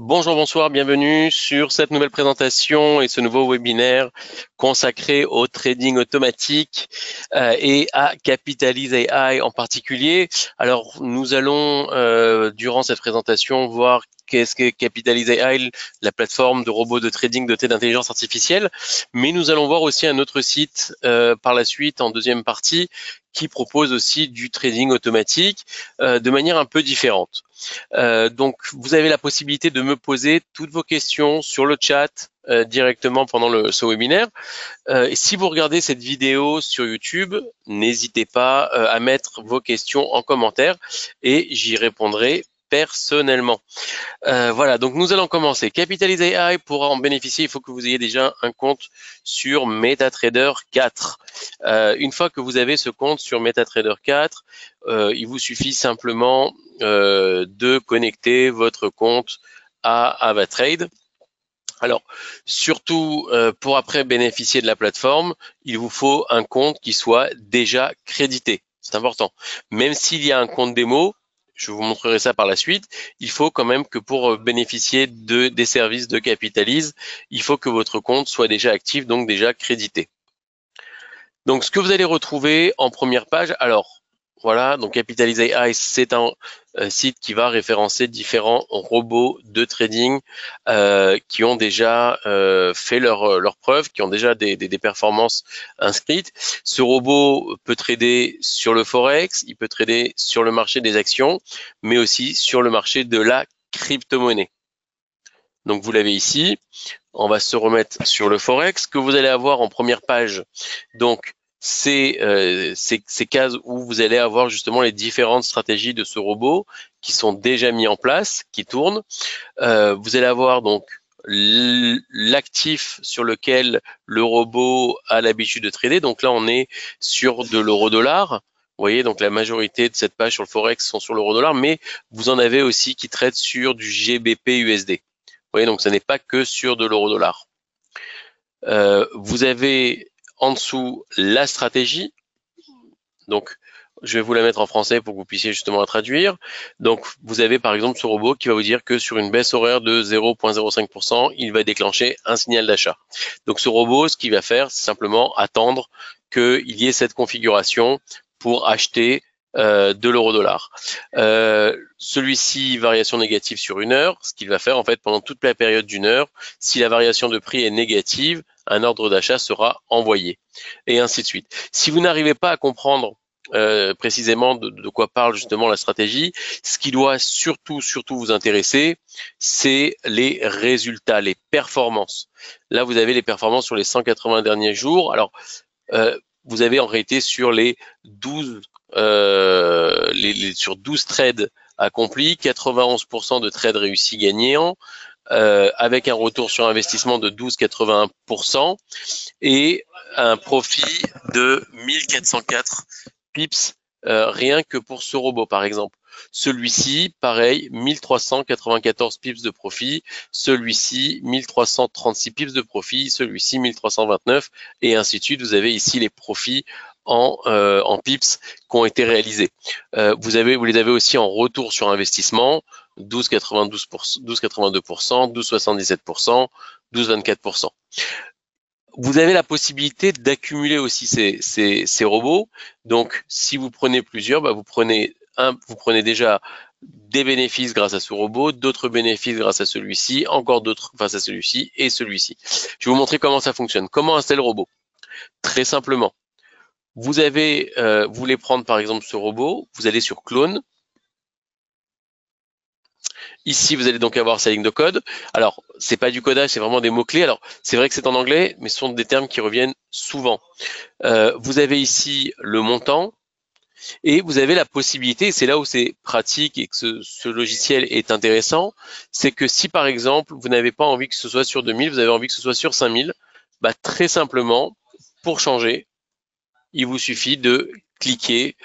Bonjour, bonsoir, bienvenue sur cette nouvelle présentation et ce nouveau webinaire consacré au trading automatique et à Capitalize AI en particulier. Alors, nous allons, durant cette présentation, voir qu'est-ce que Capitalize AI, la plateforme de robots de trading dotée d'intelligence artificielle, mais nous allons voir aussi un autre site par la suite en deuxième partie qui propose aussi du trading automatique de manière un peu différente. Donc, vous avez la possibilité de me poser toutes vos questions sur le chat directement pendant ce webinaire. Et si vous regardez cette vidéo sur YouTube, n'hésitez pas à mettre vos questions en commentaire et j'y répondrai personnellement. Voilà, donc nous allons commencer. Capitalize AI, pour en bénéficier, il faut que vous ayez déjà un compte sur MetaTrader 4. Une fois que vous avez ce compte sur MetaTrader 4, il vous suffit simplement de connecter votre compte à AvaTrade. Alors, surtout pour après bénéficier de la plateforme, il vous faut un compte qui soit déjà crédité. C'est important. Même s'il y a un compte démo, je vous montrerai ça par la suite, il faut quand même que pour bénéficier des services de Capitalize, il faut que votre compte soit déjà actif, donc déjà crédité. Donc, ce que vous allez retrouver en première page, alors, voilà, donc Capitalize AI, c'est un site qui va référencer différents robots de trading qui ont déjà fait leurs preuves, qui ont déjà des performances inscrites. Ce robot peut trader sur le Forex, il peut trader sur le marché des actions, mais aussi sur le marché de la crypto-monnaie. Donc vous l'avez ici, on va se remettre sur le Forex. Ce que vous allez avoir en première page, donc ces cases où vous allez avoir justement les différentes stratégies de ce robot qui sont déjà mis en place, qui tournent. Vous allez avoir donc l'actif sur lequel le robot a l'habitude de trader. Donc là, on est sur de l'euro-dollar. Vous voyez, donc la majorité de cette page sur le Forex sont sur l'euro-dollar, mais vous en avez aussi qui traitent sur du GBP USD. Vous voyez, donc ce n'est pas que sur de l'euro-dollar. Vous avez en dessous la stratégie. Donc, je vais vous la mettre en français pour que vous puissiez justement la traduire. Donc, vous avez par exemple ce robot qui va vous dire que sur une baisse horaire de 0,05%, il va déclencher un signal d'achat. Donc, ce robot, ce qu'il va faire, c'est simplement attendre qu'il y ait cette configuration pour acheter de l'euro-dollar. Celui-ci, variation négative sur une heure, ce qu'il va faire en fait pendant toute la période d'une heure, si la variation de prix est négative, un ordre d'achat sera envoyé, et ainsi de suite. Si vous n'arrivez pas à comprendre précisément de quoi parle justement la stratégie, ce qui doit surtout vous intéresser, c'est les résultats, les performances. Là, vous avez les performances sur les 180 derniers jours. Alors, vous avez en réalité sur les 12 sur 12 trades accomplis, 91% de trades réussis gagnants, avec un retour sur investissement de 12,81% et un profit de 1404 pips rien que pour ce robot par exemple. Celui-ci, pareil, 1394 pips de profit, celui-ci 1336 pips de profit, celui-ci 1329 et ainsi de suite. Vous avez ici les profits en pips qui ont été réalisés. Vous les avez aussi en retour sur investissement, 12,92%, 12,82%, 12,77%, 12,24%. Vous avez la possibilité d'accumuler aussi ces robots. Donc, si vous prenez plusieurs, vous prenez déjà des bénéfices grâce à ce robot, d'autres bénéfices grâce à celui-ci, encore d'autres grâce à celui-ci et celui-ci. Je vais vous montrer comment ça fonctionne. Comment installer le robot? Très simplement. Vous voulez prendre par exemple ce robot, vous allez sur clone. Ici, vous allez donc avoir sa ligne de code. Alors, c'est pas du codage, c'est vraiment des mots-clés. Alors, c'est vrai que c'est en anglais, mais ce sont des termes qui reviennent souvent. Vous avez ici le montant et vous avez la possibilité, c'est là où c'est pratique et que ce logiciel est intéressant, c'est que si par exemple, vous n'avez pas envie que ce soit sur 2000, vous avez envie que ce soit sur 5000, très simplement, pour changer, il vous suffit de cliquer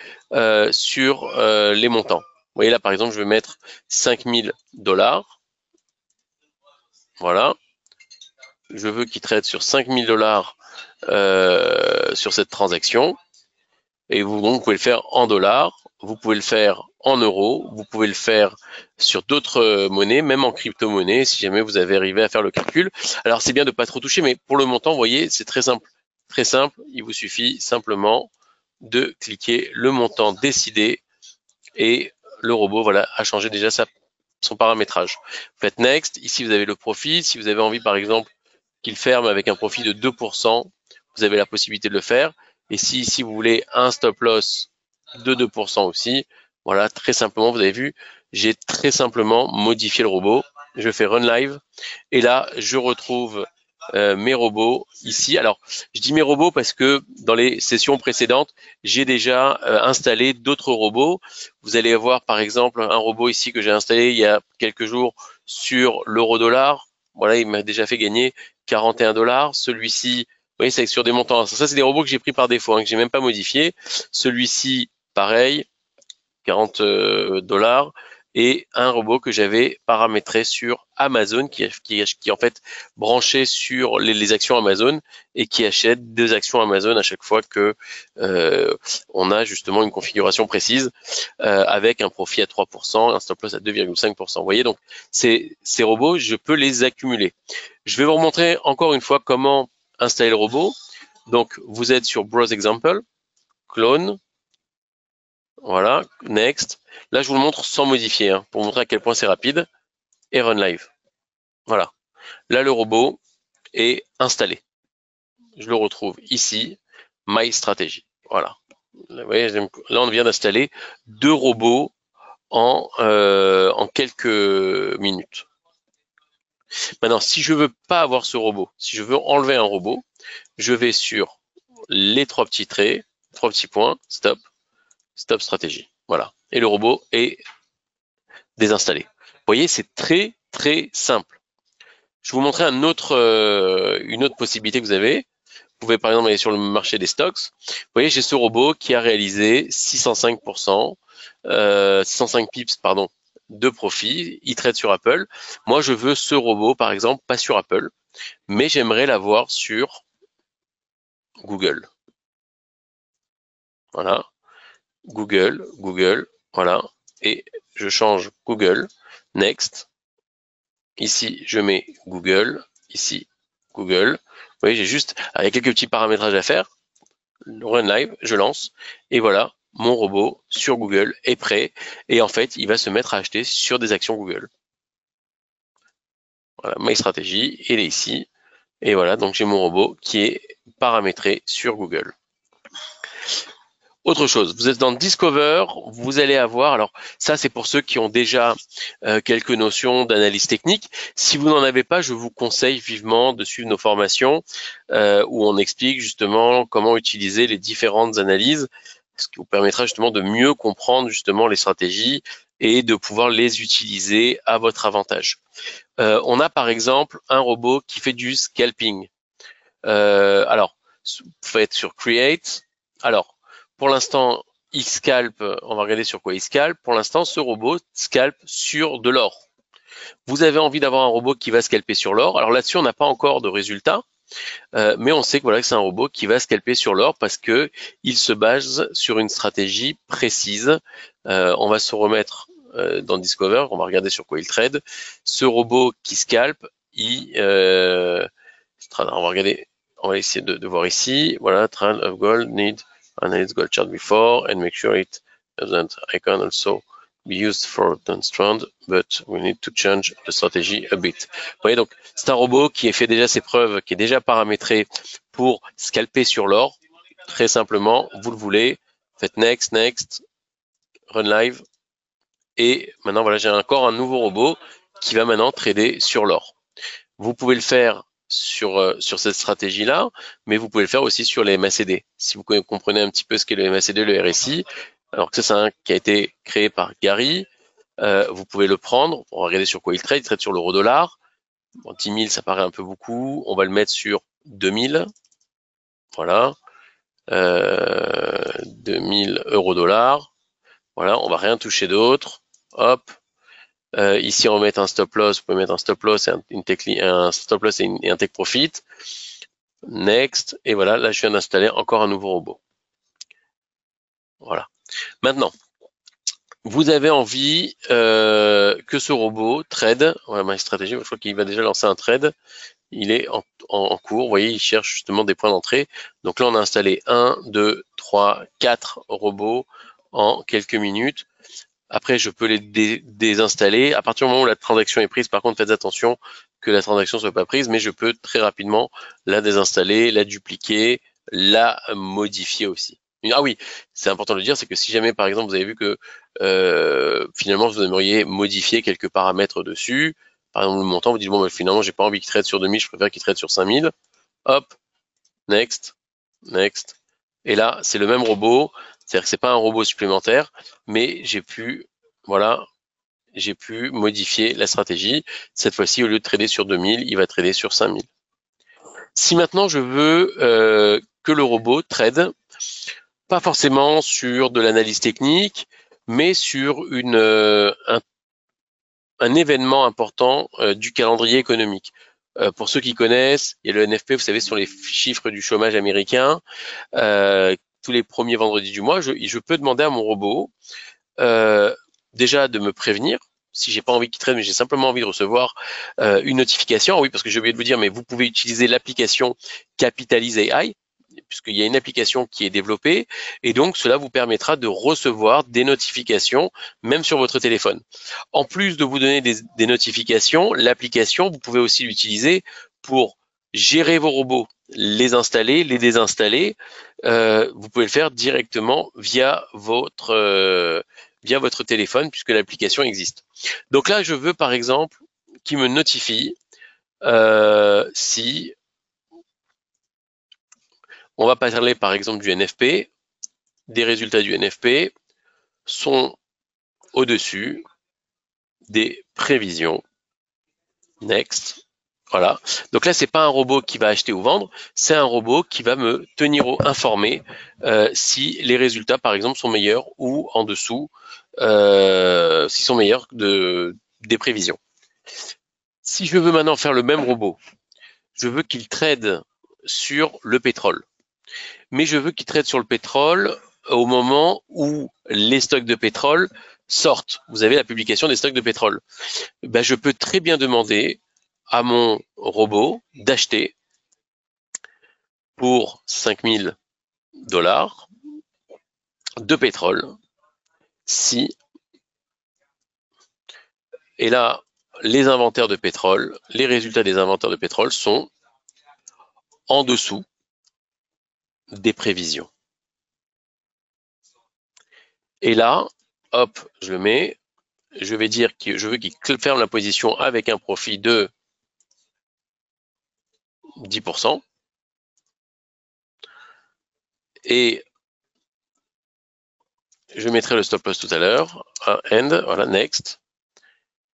sur les montants. Vous voyez là, par exemple, je vais mettre 5000 $. Voilà. Je veux qu'il trade sur 5000 $ sur cette transaction. Et vous pouvez le faire en dollars, vous pouvez le faire en euros, vous pouvez le faire sur d'autres monnaies, même en crypto-monnaie, si jamais vous avez arrivé à faire le calcul. Alors c'est bien de pas trop toucher, mais pour le montant, vous voyez, c'est très simple. Très simple, il vous suffit simplement de cliquer le montant décidé et le robot voilà, a changé déjà son paramétrage. Vous faites Next, ici vous avez le profit. Si vous avez envie par exemple qu'il ferme avec un profit de 2%, vous avez la possibilité de le faire. Et si ici vous voulez un stop loss de 2% aussi, voilà, très simplement, vous avez vu, j'ai très simplement modifié le robot. Je fais Run Live et là, je retrouve mes robots ici. Alors, je dis mes robots parce que dans les sessions précédentes, j'ai déjà installé d'autres robots. Vous allez avoir par exemple un robot ici que j'ai installé il y a quelques jours sur l'euro-dollar. Voilà, il m'a déjà fait gagner 41 $. Celui-ci, vous voyez, c'est sur des montants. Ça, c'est des robots que j'ai pris par défaut, que j'ai même pas modifié. Celui-ci, pareil, 40 $. Et un robot que j'avais paramétré sur Amazon, qui est en fait branché sur les actions Amazon et qui achète 2 actions Amazon à chaque fois que on a justement une configuration précise avec un profit à 3%, un stop loss à 2,5%. Vous voyez, donc ces robots, je peux les accumuler. Je vais vous remontrer encore une fois comment installer le robot. Donc, vous êtes sur Browse Example, Clone, voilà, Next. Là, je vous le montre sans modifier, pour montrer à quel point c'est rapide. Et Run Live. Voilà. Là, le robot est installé. Je le retrouve ici, My Strategy. Voilà. Vous voyez, là, on vient d'installer 2 robots en quelques minutes. Maintenant, si je veux pas avoir ce robot, si je veux enlever un robot, je vais sur les 3 petits traits, 3 petits points, stop stratégie. Voilà. Et le robot est désinstallé. Vous voyez, c'est très, très simple. Je vais vous montrer une autre possibilité que vous avez. Vous pouvez par exemple aller sur le marché des stocks. Vous voyez, j'ai ce robot qui a réalisé 605%, 605 pips, pardon, de profit. Il trade sur Apple. Moi, je veux ce robot, par exemple, pas sur Apple, mais j'aimerais l'avoir sur Google. Voilà. Google, voilà. Et je change Google. Next. Ici, je mets Google. Ici, Google. Vous voyez, j'ai juste, avec quelques petits paramétrages à faire, Run Live, je lance, et voilà, mon robot sur Google est prêt, et en fait, il va se mettre à acheter sur des actions Google. Voilà, My Strategy, il est ici, et voilà, donc j'ai mon robot qui est paramétré sur Google. Autre chose, vous êtes dans Discover, vous allez avoir, alors ça c'est pour ceux qui ont déjà quelques notions d'analyse technique. Si vous n'en avez pas, je vous conseille vivement de suivre nos formations où on explique justement comment utiliser les différentes analyses, ce qui vous permettra justement de mieux comprendre justement les stratégies et de pouvoir les utiliser à votre avantage. On a par exemple un robot qui fait du scalping. Alors, vous faites sur Create. Alors, pour l'instant, il scalpe, on va regarder sur quoi il scalpe. Pour l'instant, ce robot scalpe sur de l'or. Vous avez envie d'avoir un robot qui va scalper sur l'or. Alors là-dessus, on n'a pas encore de résultat, mais on sait que voilà que c'est un robot qui va scalper sur l'or parce que il se base sur une stratégie précise. On va se remettre dans Discover, on va regarder sur quoi il trade. Ce robot qui scalpe, on va regarder, on va essayer de voir ici. Voilà, trend of gold need analyze gold chart before and make sure it doesn't icon also be used for the strand, but we need to change the strategy a bit. Vous voyez, donc c'est un robot qui a fait déjà ses preuves, qui est déjà paramétré pour scalper sur l'or. Très simplement, vous le voulez, faites next, next, run live, et maintenant voilà, j'ai encore un nouveau robot qui va maintenant trader sur l'or. Vous pouvez le faire sur cette stratégie-là, mais vous pouvez le faire aussi sur les MACD. Si vous comprenez un petit peu ce qu'est le MACD, le RSI, alors que ça c'est un qui a été créé par Gary, vous pouvez le prendre, on va regarder sur quoi il trade sur l'euro-dollar. Bon, 10 000, ça paraît un peu beaucoup, on va le mettre sur 2000, voilà, 2000 euros-dollars, voilà, on va rien toucher d'autre, hop, ici, on va mettre un stop loss. Vous pouvez mettre un stop loss, un stop loss et un take profit. Next. Et voilà, là, je viens d'installer encore un nouveau robot. Voilà. Maintenant, vous avez envie que ce robot trade. Voilà ma stratégie, je crois qu'il va déjà lancer un trade. Il est en cours, vous voyez, il cherche justement des points d'entrée. Donc là, on a installé 1, 2, 3, 4 robots en quelques minutes. Après, je peux les désinstaller. À partir du moment où la transaction est prise, par contre, faites attention que la transaction soit pas prise, mais je peux très rapidement la désinstaller, la dupliquer, la modifier aussi. Ah oui, c'est important de le dire, c'est que si jamais, par exemple, vous avez vu que finalement, vous aimeriez modifier quelques paramètres dessus, par exemple le montant, vous dites, bon, bah, finalement, j'ai pas envie qu'il trade sur 2000, je préfère qu'il trade sur 5000. Hop, next, next. Et là, c'est le même robot, c'est-à-dire que c'est pas un robot supplémentaire, mais j'ai pu, voilà, j'ai pu modifier la stratégie. Cette fois-ci, au lieu de trader sur 2000, il va trader sur 5000. Si maintenant je veux que le robot trade, pas forcément sur de l'analyse technique, mais sur un événement important du calendrier économique. Pour ceux qui connaissent, il y a le NFP, vous savez, sur les chiffres du chômage américain, tous les premiers vendredis du mois, je peux demander à mon robot déjà de me prévenir si j'ai pas envie qu'il trade, mais j'ai simplement envie de recevoir une notification. Oui, parce que j'ai oublié de vous dire, mais vous pouvez utiliser l'application Capitalize AI, puisqu'il y a une application qui est développée, et donc cela vous permettra de recevoir des notifications, même sur votre téléphone. En plus de vous donner des notifications, l'application, vous pouvez aussi l'utiliser pour gérer vos robots, les installer, les désinstaller. Vous pouvez le faire directement via votre téléphone, puisque l'application existe. Donc là, je veux par exemple qu'il me notifie si on va parler par exemple du NFP, des résultats du NFP sont au-dessus des prévisions. Next. Voilà. Donc là, c'est pas un robot qui va acheter ou vendre, c'est un robot qui va me tenir informé si les résultats, par exemple, sont meilleurs ou en dessous, s'ils sont meilleurs des prévisions. Si je veux maintenant faire le même robot, je veux qu'il trade sur le pétrole. Mais je veux qu'il trade sur le pétrole au moment où les stocks de pétrole sortent. Vous avez la publication des stocks de pétrole. Ben, je peux très bien demander à mon robot d'acheter pour 5000 dollars de pétrole si, et là, les inventaires de pétrole, les résultats des inventaires de pétrole sont en dessous des prévisions. Et là, hop, je le mets, je vais dire que je veux qu'il ferme la position avec un profit de 10%. Et je mettrai le stop loss tout à l'heure, end, voilà, next.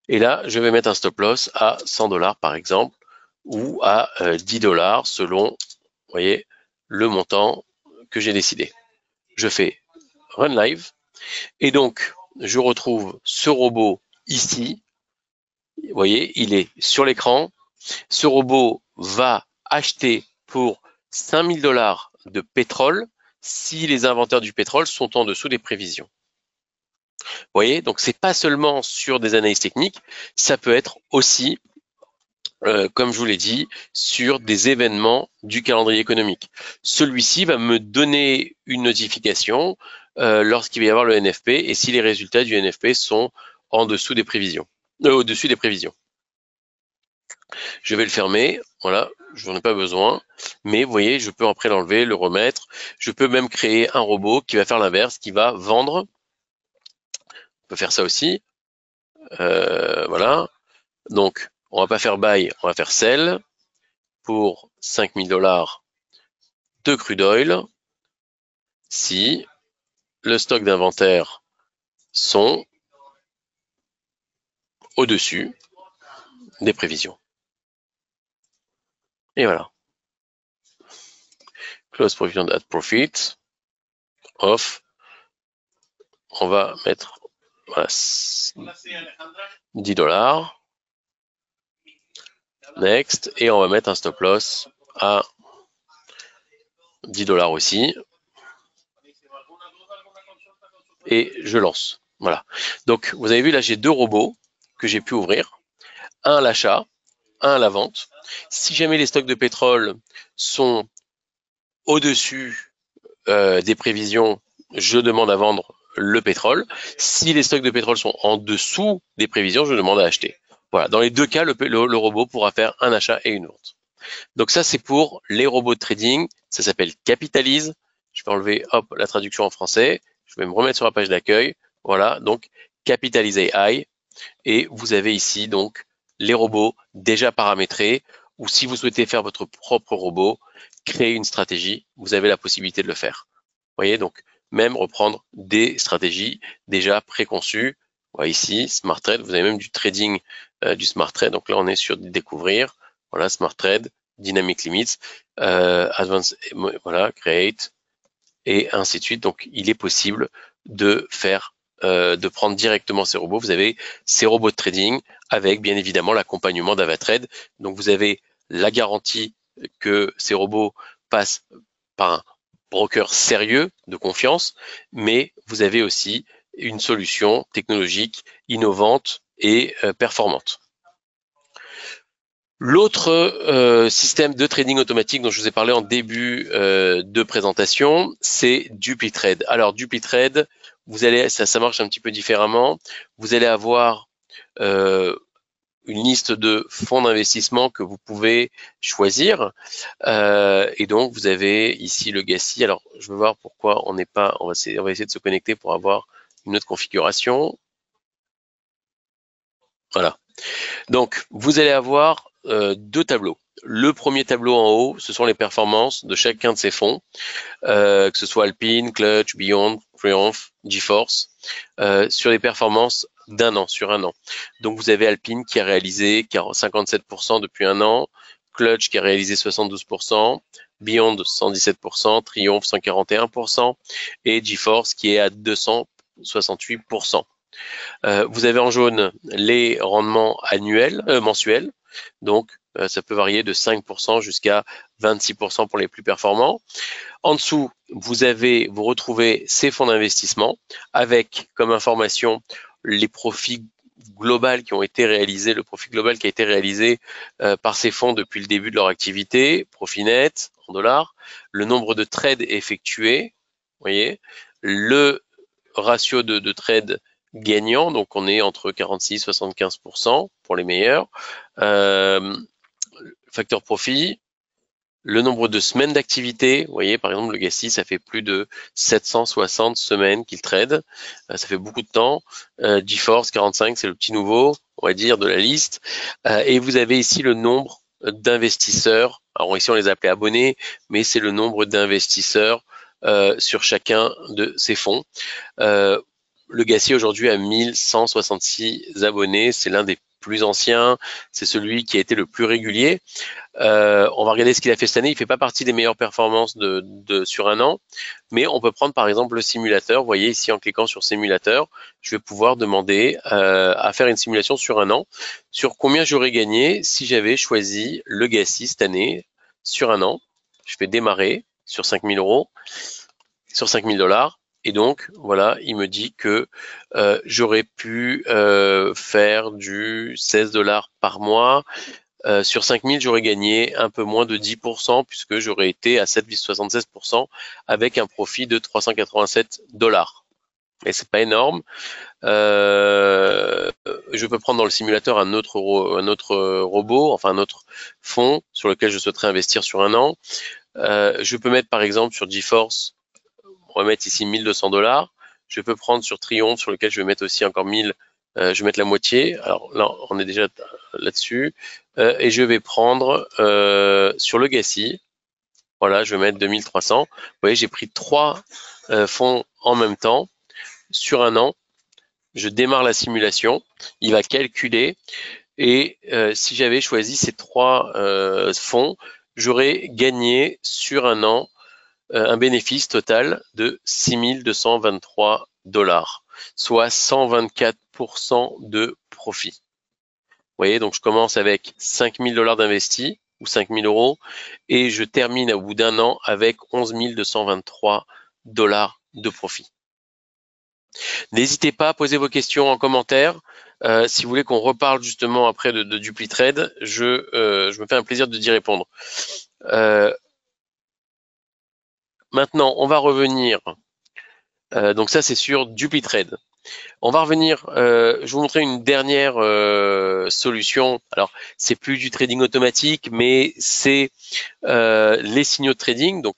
Et là, je vais mettre un stop loss à 100 dollars par exemple, ou à 10 dollars selon, vous voyez, le montant que j'ai décidé. Je fais run live, et donc je retrouve ce robot ici. Vous voyez, il est sur l'écran. Ce robot va acheter pour 5000 dollars de pétrole si les inventaires du pétrole sont en dessous des prévisions. Vous voyez, donc c'est pas seulement sur des analyses techniques, ça peut être aussi, comme je vous l'ai dit, sur des événements du calendrier économique. Celui-ci va me donner une notification lorsqu'il va y avoir le NFP et si les résultats du NFP sont en dessous des prévisions, au-dessus des prévisions. Je vais le fermer, voilà, je n'en ai pas besoin, mais vous voyez, je peux après l'enlever, le remettre. Je peux même créer un robot qui va faire l'inverse, qui va vendre. On peut faire ça aussi. Voilà. Donc, on va pas faire buy, on va faire sell pour 5000 dollars de crude oil si le stock d'inventaire sont au-dessus des prévisions. Et voilà. Close provision at profit. Off. On va mettre voilà, 10 dollars. Next. Et on va mettre un stop loss à 10 dollars aussi. et je lance. Voilà. Donc, vous avez vu, là, j'ai deux robots que j'ai pu ouvrir. Un à l'achat, un à la vente. Si jamais les stocks de pétrole sont au-dessus des prévisions, je demande à vendre le pétrole. Si les stocks de pétrole sont en dessous des prévisions, je demande à acheter. Voilà. Dans les deux cas, le robot pourra faire un achat et une vente. Donc ça, c'est pour les robots de trading. Ça s'appelle Capitalise. Je vais enlever, hop, la traduction en français. Je vais me remettre sur la page d'accueil. Voilà. Donc, Capitalise AI. Et vous avez ici, donc, les robots déjà paramétrés. Ou si vous souhaitez faire votre propre robot, créer une stratégie, vous avez la possibilité de le faire. Vous voyez, donc, même reprendre des stratégies déjà préconçues. Voilà, ici, Smart Trade. Vous avez même du trading, du Smart Trade. Donc là, on est sur découvrir. Voilà, Smart Trade, Dynamic Limits, Advanced, voilà, Create, et ainsi de suite. Donc, il est possible de faire, de prendre directement ces robots. Vous avez ces robots de trading avec, bien évidemment, l'accompagnement d'Avatrade. Donc, vous avez la garantie que ces robots passent par un broker sérieux, de confiance, mais vous avez aussi une solution technologique innovante et performante. L'autre système de trading automatique dont je vous ai parlé en début de présentation, c'est DupliTrade. Alors DupliTrade, vous allez, ça marche un petit peu différemment. Vous allez avoir une liste de fonds d'investissement que vous pouvez choisir. Et donc vous avez ici le GACI. Alors je vais voir pourquoi on n'est pas. On va essayer de se connecter pour avoir une autre configuration. Voilà. Donc, vous allez avoir deux tableaux. Le premier tableau en haut, ce sont les performances de chacun de ces fonds, que ce soit Alpine, Clutch, Beyond, Triumph, GeForce, sur les performances d'un an, sur un an. Donc, vous avez Alpine qui a réalisé 57% depuis un an, Clutch qui a réalisé 72%, Beyond 117%, Triumph 141% et GeForce qui est à 268%. Vous avez en jaune les rendements annuels, mensuels. Donc, ça peut varier de 5% jusqu'à 26% pour les plus performants. En dessous, vous retrouvez ces fonds d'investissement avec comme information les profits globaux qui ont été réalisés, le profit global qui a été réalisé par ces fonds depuis le début de leur activité, profit net en dollars, le nombre de trades effectués, vous voyez, le ratio de trades gagnant, donc on est entre 46 et 75% pour les meilleurs. Facteur profit, le nombre de semaines d'activité, vous voyez par exemple le GACI, ça fait plus de 760 semaines qu'il trade, ça fait beaucoup de temps. GeForce 45, c'est le petit nouveau, on va dire, de la liste. Et vous avez ici le nombre d'investisseurs, alors ici on les appelait abonnés, mais c'est le nombre d'investisseurs sur chacun de ces fonds. Le GACI aujourd'hui a 1166 abonnés, c'est l'un des plus anciens, c'est celui qui a été le plus régulier. On va regarder ce qu'il a fait cette année. Il fait pas partie des meilleures performances sur un an, mais on peut prendre par exemple le simulateur. Vous voyez ici en cliquant sur simulateur, je vais pouvoir demander à faire une simulation sur un an, sur combien j'aurais gagné si j'avais choisi le GACI cette année sur un an. Je vais démarrer sur 5000 euros, sur 5000 dollars. Et donc, voilà, il me dit que j'aurais pu faire du 16 dollars par mois. Sur 5000, j'aurais gagné un peu moins de 10% puisque j'aurais été à 7,76% avec un profit de 387 dollars. Et c'est pas énorme. Je peux prendre dans le simulateur un autre robot, enfin un autre fonds sur lequel je souhaiterais investir sur un an. Je peux mettre par exemple sur GeForce, on va mettre ici 1200 dollars. Je peux prendre sur Triumph sur lequel je vais mettre aussi encore 1000. Je vais mettre la moitié. Alors là, on est déjà là-dessus. Et je vais prendre sur le GACI. Voilà, je vais mettre 2300. Vous voyez, j'ai pris 3 fonds en même temps sur un an. Je démarre la simulation. Il va calculer. Et si j'avais choisi ces 3 fonds, j'aurais gagné sur un an un bénéfice total de 6223 dollars, soit 124% de profit. Vous voyez, donc je commence avec 5000 dollars d'investis ou 5000 euros et je termine au bout d'un an avec 11 223 dollars de profit. N'hésitez pas à poser vos questions en commentaire. Si vous voulez qu'on reparle justement après de DupliTrade, je me fais un plaisir d'y répondre. Maintenant, on va revenir. Donc ça, c'est sur DupliTrade. On va revenir, je vais vous montrer une dernière solution. Alors, c'est plus du trading automatique, mais c'est les signaux de trading. Donc,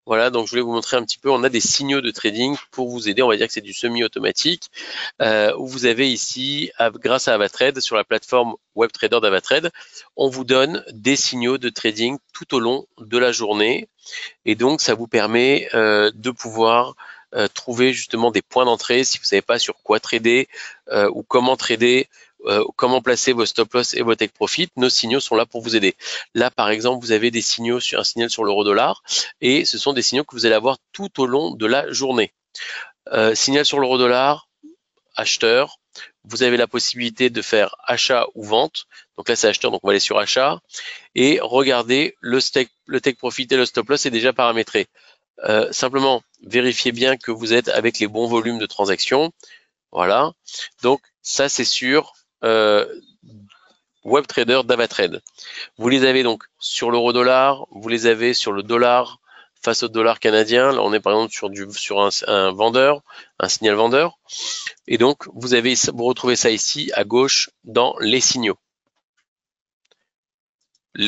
voilà, donc je voulais vous montrer un petit peu, on a des signaux de trading pour vous aider. On va dire que c'est du semi-automatique, où vous avez ici, grâce à Avatrade, sur la plateforme WebTrader d'Avatrade, on vous donne des signaux de trading tout au long de la journée. Et donc, ça vous permet de pouvoir trouver justement des points d'entrée si vous ne savez pas sur quoi trader ou comment trader, comment placer vos stop loss et vos take profit. Nos signaux sont là pour vous aider. Là, par exemple, vous avez des signaux sur un signal sur l'euro-dollar et ce sont des signaux que vous allez avoir tout au long de la journée. Signal sur l'euro-dollar, acheteur. Vous avez la possibilité de faire achat ou vente. Donc là, c'est acheteur, donc on va aller sur achat. Et regardez, le take profit et le stop loss est déjà paramétré. Simplement, vérifiez bien que vous êtes avec les bons volumes de transactions. Voilà. Donc, ça, c'est sur WebTrader d'Avatrade. Vous les avez donc sur l'euro-dollar, vous les avez sur le dollar face au dollar canadien. Là, on est par exemple sur un vendeur, un signal vendeur. Et donc, vous retrouvez ça ici à gauche dans les signaux.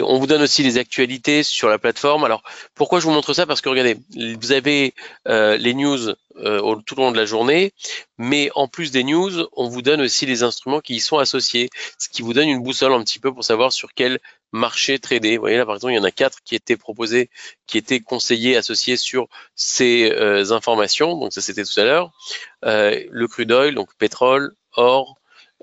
On vous donne aussi les actualités sur la plateforme. Alors, pourquoi je vous montre ça? Parce que regardez, vous avez les news tout au long de la journée, mais en plus des news, on vous donne aussi les instruments qui y sont associés, ce qui vous donne une boussole un petit peu pour savoir sur quel marché trader. Vous voyez là, par exemple, il y en a 4 qui étaient proposés, qui étaient conseillés, associés sur ces informations. Donc ça, c'était tout à l'heure. Le crude oil, donc pétrole, or,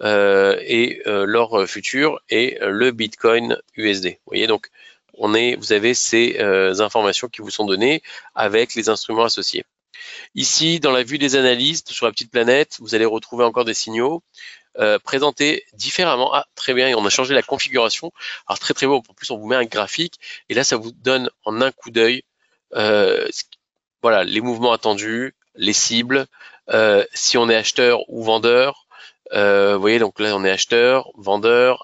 et l'or futur et le Bitcoin USD. Vous voyez, donc vous avez ces informations qui vous sont données avec les instruments associés. Ici, dans la vue des analystes, sur la petite planète, vous allez retrouver encore des signaux présentés différemment. Ah, très bien, et on a changé la configuration. Alors très très beau, en plus on vous met un graphique, et là ça vous donne en un coup d'œil voilà, les mouvements attendus, les cibles, si on est acheteur ou vendeur. Vous voyez, donc là on est acheteur, vendeur.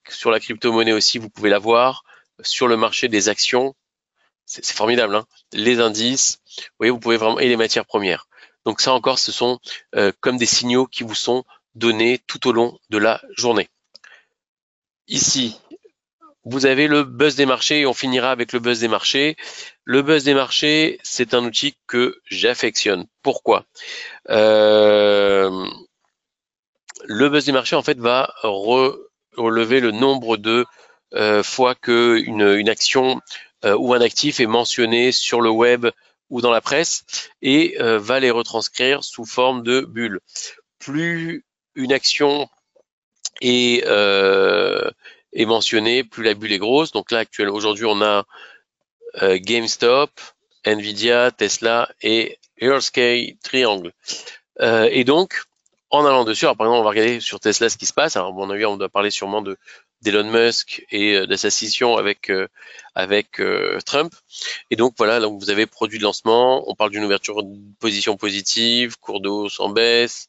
Sur la crypto-monnaie aussi, vous pouvez la voir. Sur le marché des actions, c'est formidable, hein. Les indices, vous voyez, vous pouvez vraiment, et les matières premières. Donc ça encore, ce sont comme des signaux qui vous sont donnés tout au long de la journée. Ici, vous avez le buzz des marchés et on finira avec le buzz des marchés. Le buzz des marchés, c'est un outil que j'affectionne. Pourquoi? Le buzz des marchés, en fait, va relever le nombre de fois que une action ou un actif est mentionné sur le web ou dans la presse et va les retranscrire sous forme de bulles. Plus une action est mentionnée, plus la bulle est grosse. Donc là, aujourd'hui, on a GameStop, Nvidia, Tesla et Earthsky Triangle. Et donc, en allant dessus, alors par exemple, on va regarder sur Tesla ce qui se passe. Alors, bon, on doit parler sûrement d'Elon Musk et de sa scission avec Trump. Et donc voilà, donc vous avez produit de lancement, on parle d'une ouverture de position positive, cours de hausse en baisse.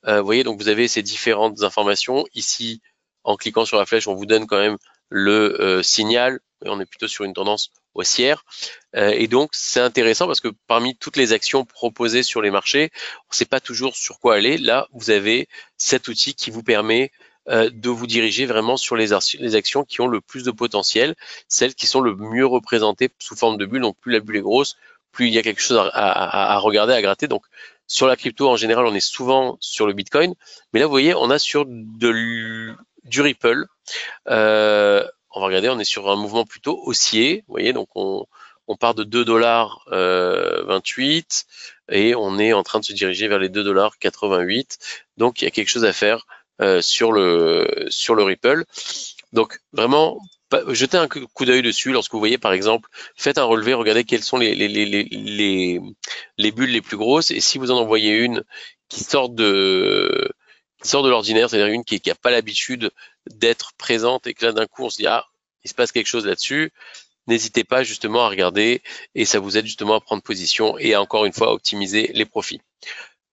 Vous voyez, donc vous avez ces différentes informations. Ici, en cliquant sur la flèche, on vous donne quand même le signal. Et on est plutôt sur une tendance haussière. Et donc, c'est intéressant parce que parmi toutes les actions proposées sur les marchés, on ne sait pas toujours sur quoi aller. Là, vous avez cet outil qui vous permet de vous diriger vraiment sur les actions qui ont le plus de potentiel, celles qui sont le mieux représentées sous forme de bulle. Donc, plus la bulle est grosse, plus il y a quelque chose à regarder, à gratter. Donc, sur la crypto, en général, on est souvent sur le Bitcoin. Mais là, vous voyez, on a sur du Ripple. On va regarder, on est sur un mouvement plutôt haussier. Vous voyez, donc on part de 2,28 $ et on est en train de se diriger vers les 2,88 $. Donc, il y a quelque chose à faire sur le Ripple. Donc, vraiment, jetez un coup d'œil dessus lorsque vous voyez, par exemple, faites un relevé, regardez quelles sont les bulles les plus grosses. Et si vous en voyez une qui sort de l'ordinaire, c'est-à-dire une qui n'a pas l'habitude d'être présente et que là d'un coup on se dit ah, il se passe quelque chose là-dessus, n'hésitez pas justement à regarder et ça vous aide justement à prendre position et à encore une fois optimiser les profits.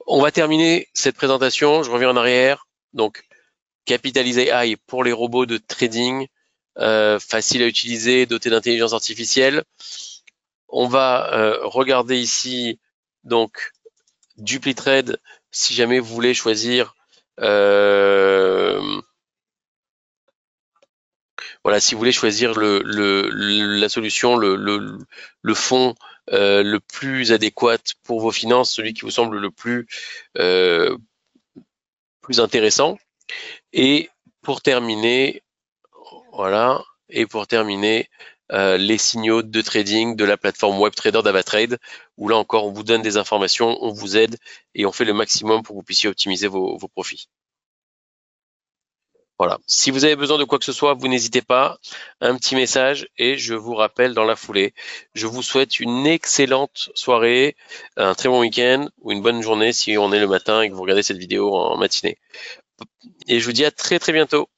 On va terminer cette présentation. Je reviens en arrière. Donc, Capitalize AI pour les robots de trading, facile à utiliser, doté d'intelligence artificielle. On va regarder ici donc DupliTrade si jamais vous voulez choisir voilà, si vous voulez choisir la solution, le fonds le plus adéquat pour vos finances, celui qui vous semble le plus intéressant. Et pour terminer, voilà, et pour terminer, les signaux de trading de la plateforme WebTrader d'Avatrade, où là encore on vous donne des informations, on vous aide et on fait le maximum pour que vous puissiez optimiser vos profits. Voilà. Si vous avez besoin de quoi que ce soit, vous n'hésitez pas. Un petit message et je vous rappelle dans la foulée. Je vous souhaite une excellente soirée, un très bon week-end ou une bonne journée si on est le matin et que vous regardez cette vidéo en matinée. Et je vous dis à très très bientôt.